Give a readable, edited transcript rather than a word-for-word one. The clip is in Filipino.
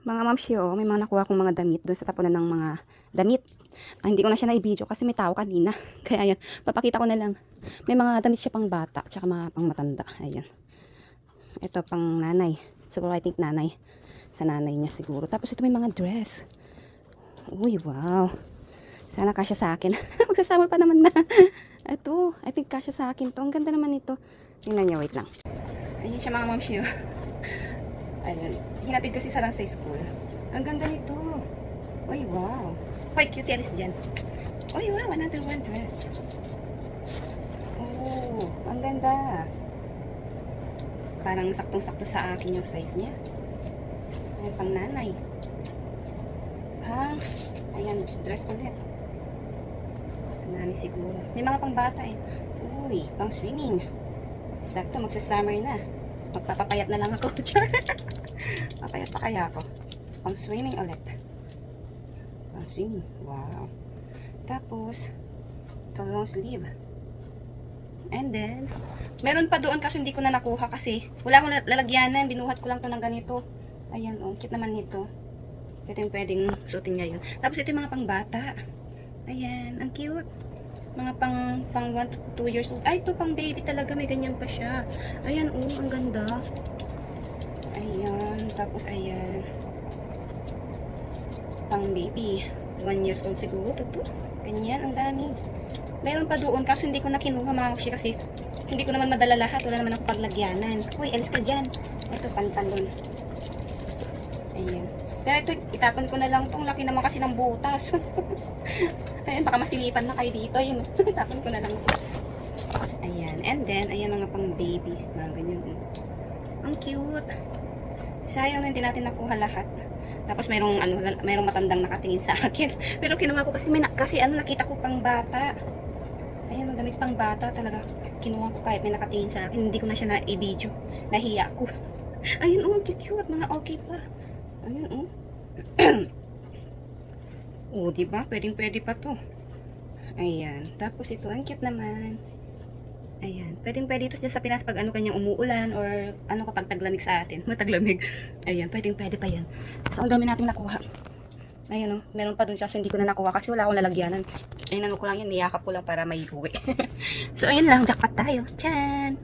Mga mamshi, oh, may mga nakuha kong mga damit doon sa tapunan ng mga damit. Hindi ko na siya na-video kasi may tao kanina. Kaya ayan, papakita ko na lang. May mga damit siya pang bata, tsaka mga pang matanda. Ayan. Ito pang nanay. Siguro I think nanay. Sa nanay niya siguro. Tapos ito may mga dress. Uy, wow. Sana kasya sa akin. Magsasamol pa naman na. Ito, I think kasya sa akin to. Ang ganda naman ito. Tingnan niya, wait lang. Ayan siya mga mamshi. Ayan. Hinatid ko si Sarang sa school. Ang ganda nito. Uy, wow. Quite cute yan dyan. Uy, wow. Another one dress. Oh, ang ganda. Parang saktong-sakto sa akin yung size niya. Ay, pang nanay. Ayan, dress ulit. Sa nanay siguro. May mga pang bata eh. Uy, pang swimming. Sakto, magsa-summer na. Magpapapayat na lang ako. Papayat pa kaya ako. Pang swimming ulit. Pang swimming. Wow. Tapos, ito long sleeve. And then, meron pa doon kasi hindi ko na nakuha kasi wala akong lalagyanan. Binuhat ko lang to ng ganito. Ayan, oh. Cute naman nito. Pwedeng suotin niya yun. Tapos ito yung mga pang bata. Ayan, ang cute. Mga pang 1 to 2 years old. Ay, ito pang baby talaga. May ganyan pa siya. Ayan, oh, ang ganda. Ayan, tapos ayan. Pang baby. 1 years old siguro. Ito. Ganyan, ang dami. Meron pa doon kaso hindi ko na kinuha mga kapsi kasi hindi ko naman madala lahat. Wala naman ako paglagyanan. Uy, alis ka dyan. Ito, pantalon. Ayan. Pero ito, itapon ko na lang tong laki naman kasi ng butas. Ayan, baka masilipan na kayo dito. Ayan, itapon ko na lang ito. Ayan. And then, ayan mga pang baby. Mga ganyan. Ang cute. Sayang na hindi natin nakuha lahat. Tapos mayroong matandang nakatingin sa akin. Pero kinuha ko kasi nakita ko pang bata. Ayan, damit pang bata talaga. Kinuha ko kahit may nakatingin sa akin. Hindi ko na siya na-i-video. Nahiya ko. Ayun, oh, cute. Mga okay pa. Ayun, oh. Oh, diba? Pwedeng-pwede pa to. Ayan. Tapos ito, ang cute naman. Ayan. Pwedeng-pwede ito dyan sa Pinas pag ano kanyang umuulan or ano kapag taglamig sa atin. Mataglamig. Ayan. Pwedeng-pwede pa yan. So, ang dami nating nakuha. Ayan, oh. Meron pa dun kasi hindi ko na nakuha kasi wala akong lalagyanan. Ayun, ano ko lang yan. Niyakap ko lang para may uwi. So, ayan lang. Jackpot tayo. Tchan!